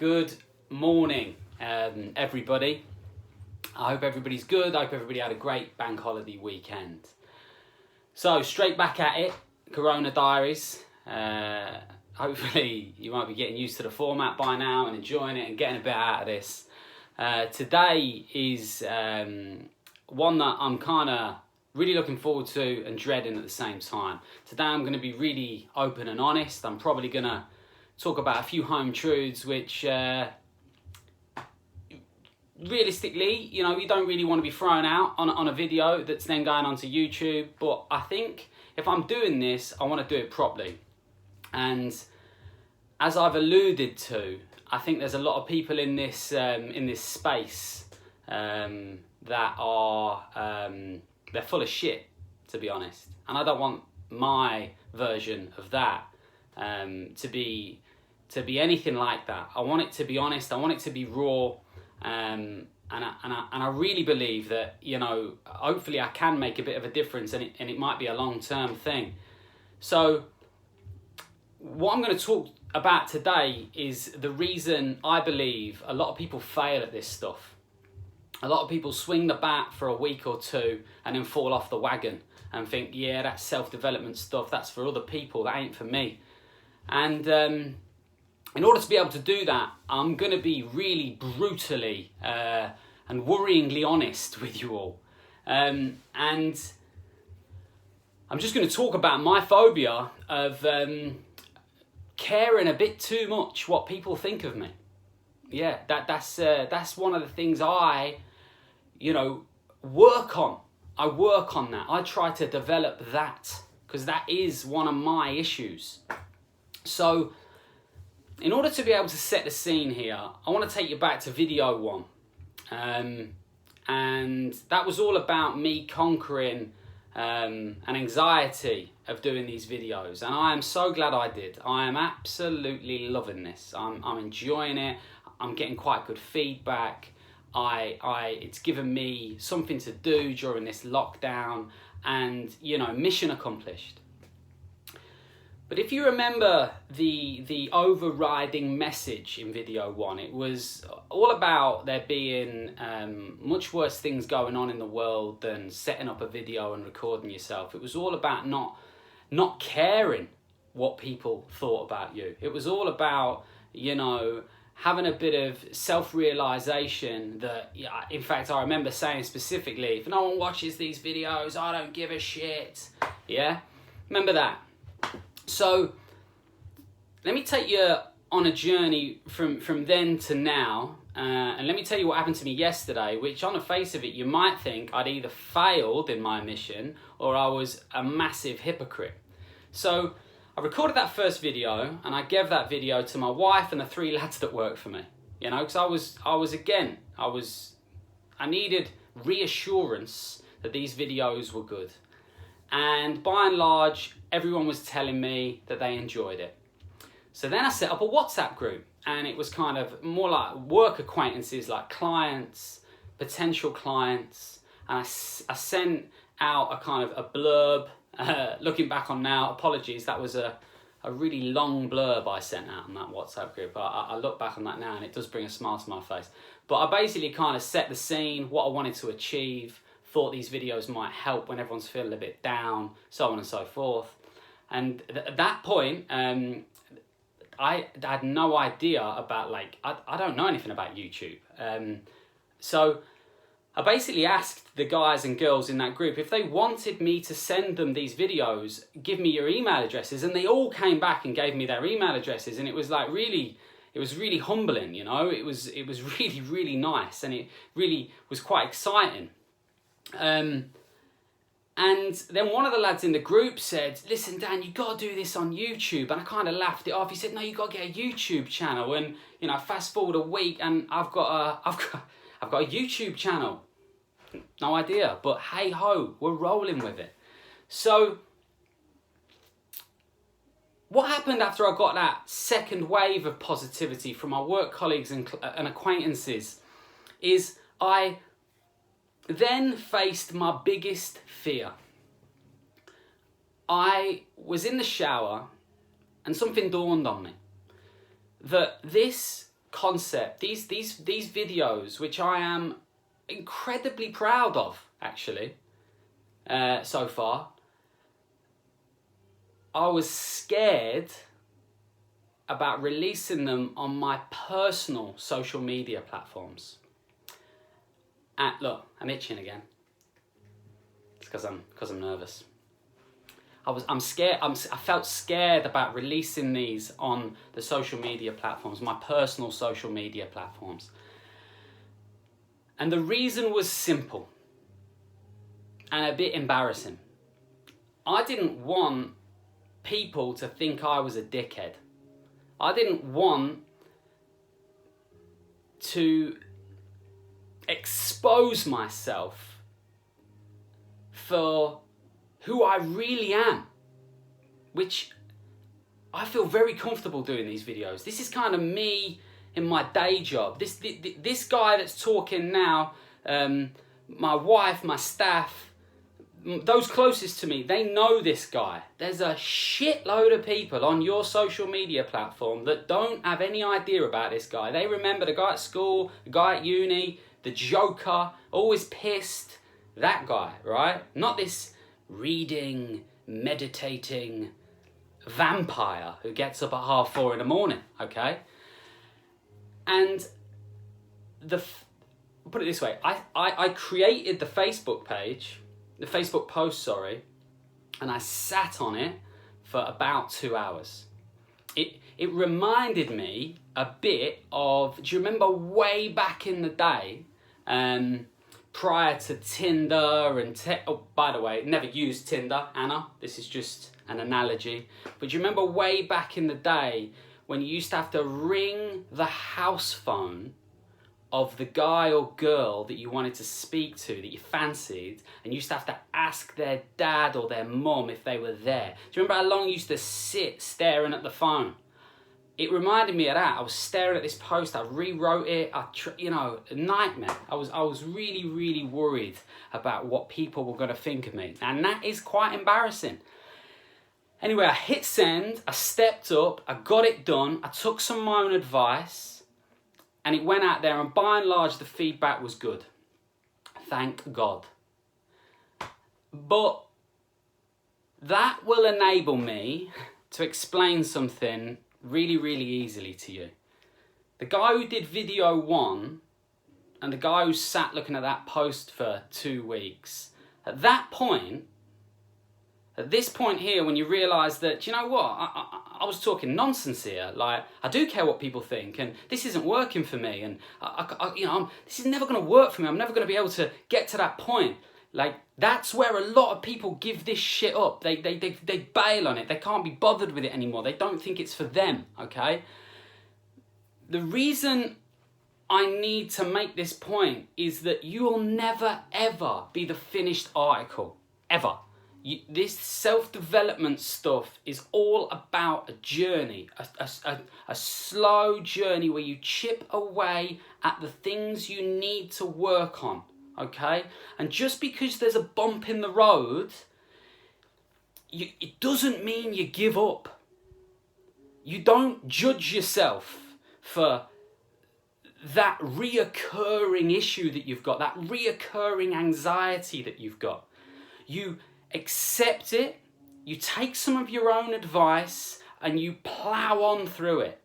Good morning, everybody. I hope everybody's good. I hope everybody had a great bank holiday weekend. So, straight back at it, Corona Diaries. Hopefully you might be getting used to the format by now and enjoying it and getting a bit out of this. Today is one that I'm kind of really looking forward to and dreading at the same time. Today I'm going to be really open and honest. I'm probably going to talk about a few home truths which realistically, you don't really want to be thrown out on a video that's then going onto YouTube. But I think if I'm doing this, I want to do it properly. And as I've alluded to, I think there's a lot of people in this space that are they're full of shit, to be honest. And I don't want my version of that to be anything like that. I want it to be honest. I want it to be raw. And I really believe that, hopefully I can make a bit of a difference, and it might be a long-term thing. So what I'm going to talk about today is the reason I believe a lot of people fail at this stuff. A lot of people swing the bat for a week or two and then fall off the wagon and think, yeah, that's self-development stuff, that's for other people, that ain't for me. And in order to be able to do that, I'm going to be really brutally and worryingly honest with you all. And I'm just going to talk about my phobia of caring a bit too much what people think of me. Yeah, that's one of the things I work on. I work on that. I try to develop that because that is one of my issues. So in order to be able to set the scene here, I want to take you back to video one. And that was all about me conquering an anxiety of doing these videos. And I am so glad I did. I am absolutely loving this. I'm enjoying it. I'm getting quite good feedback. It's given me something to do during this lockdown, and mission accomplished. But if you remember the overriding message in video one, it was all about there being much worse things going on in the world than setting up a video and recording yourself. It was all about not caring what people thought about you. It was all about, having a bit of self-realization that, in fact, I remember saying specifically, if no one watches these videos, I don't give a shit. Yeah? Remember that? So, let me take you on a journey from then to now, and let me tell you what happened to me yesterday, which on the face of it, you might think I'd either failed in my mission or I was a massive hypocrite. So, I recorded that first video, and I gave that video to my wife and the 3 lads that work for me, because I needed reassurance that these videos were good. And by and large, everyone was telling me that they enjoyed it. So then I set up a WhatsApp group, and it was kind of more like work acquaintances, like clients, potential clients. And I sent out a kind of a blurb. Looking back on now, apologies, that was a really long blurb I sent out on that WhatsApp group. I look back on that now and it does bring a smile to my face. But I basically kind of set the scene, what I wanted to achieve, thought these videos might help when everyone's feeling a bit down, so on and so forth. And at that point, I had no idea about, I don't know anything about YouTube. So I basically asked the guys and girls in that group if they wanted me to send them these videos, give me your email addresses, and they all came back and gave me their email addresses, and it was really humbling, it was really, really nice, and it really was quite exciting. And then one of the lads in the group said, "Listen, Dan, you got to do this on YouTube." And I kind of laughed it off. He said, "No, you got to get a YouTube channel." And fast forward a week, and I've got a YouTube channel. No idea, but hey ho, we're rolling with it. So what happened after I got that second wave of positivity from my work colleagues and acquaintances is I then faced my biggest fear. I was in the shower and something dawned on me. That this concept, these videos, which I am incredibly proud of, actually, so far, I was scared about releasing them on my personal social media platforms. And look, I'm itching again. It's because I'm nervous. I'm scared. I felt scared about releasing these on the social media platforms, my personal social media platforms. And the reason was simple and a bit embarrassing. I didn't want people to think I was a dickhead. I didn't want to expose myself for who I really am, which I feel very comfortable doing these videos. This is kind of me in my day job. This guy that's talking now, my wife, my staff, those closest to me, they know this guy. There's a shitload of people on your social media platform that don't have any idea about this guy. They remember the guy at school, the guy at uni, the joker, always pissed, that guy, right? Not this reading, meditating vampire who gets up at 4:30 in the morning, okay? And put it this way, I created the Facebook page, the Facebook post, sorry, and I sat on it for about 2 hours. It reminded me a bit of, do you remember way back in the day, prior to Tinder and oh, by the way, never used Tinder, Anna, this is just an analogy, but do you remember way back in the day when you used to have to ring the house phone of the guy or girl that you wanted to speak to, that you fancied, and you used to have to ask their dad or their mum if they were there? Do you remember how long you used to sit staring at the phone? It reminded me of that. I was staring at this post, I rewrote it, a nightmare. I was really, really worried about what people were going to think of me, and that is quite embarrassing. Anyway, I hit send, I stepped up, I got it done, I took some of my own advice, and it went out there, and by and large, the feedback was good. Thank God. But that will enable me to explain something really, really easily to you. The guy who did video 1 and the guy who sat looking at that post for 2 weeks, at this point here, when you realise that, you know what, I was talking nonsense here, like, I do care what people think, and this isn't working for me, and this is never going to work for me, I'm never going to be able to get to that point. Like, that's where a lot of people give this shit up. They bail on it, they can't be bothered with it anymore, they don't think it's for them, okay? The reason I need to make this point is that you will never, ever be the finished article, ever. This self-development stuff is all about a journey, a slow journey where you chip away at the things you need to work on, okay? And just because there's a bump in the road, it doesn't mean you give up. You don't judge yourself for that reoccurring issue that you've got, that reoccurring anxiety that you've got. You accept it, you take some of your own advice, and you plow on through it.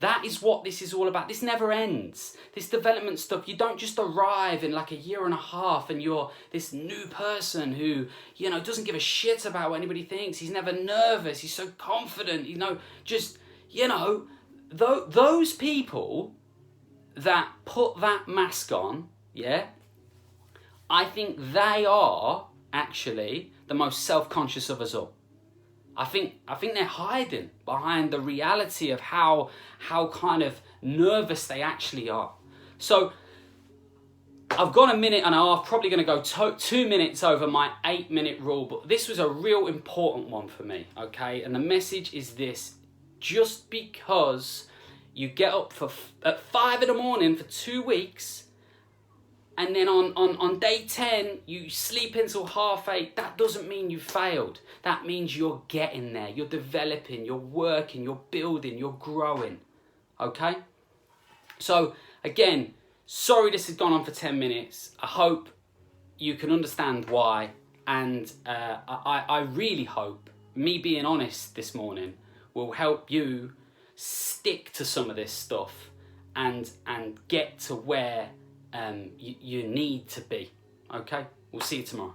That is what this is all about. This never ends. This development stuff, you don't just arrive in like a year and a half and you're this new person who, doesn't give a shit about what anybody thinks. He's never nervous. He's so confident, those people that put that mask on, yeah, I think they are actually the most self-conscious of us all. I think they're hiding behind the reality of how kind of nervous they actually are. So I've got a minute and a half, probably going to go 2 minutes over my 8-minute rule, but this was a real important one for me, okay? And the message is this: just because you get up at 5 in the morning for 2 weeks, and then on day 10, you sleep until 8:30, that doesn't mean you failed. That means you're getting there, you're developing, you're working, you're building, you're growing, okay? So again, sorry this has gone on for 10 minutes. I hope you can understand why, and I really hope me being honest this morning will help you stick to some of this stuff and get to where you need to be. Okay, we'll see you tomorrow.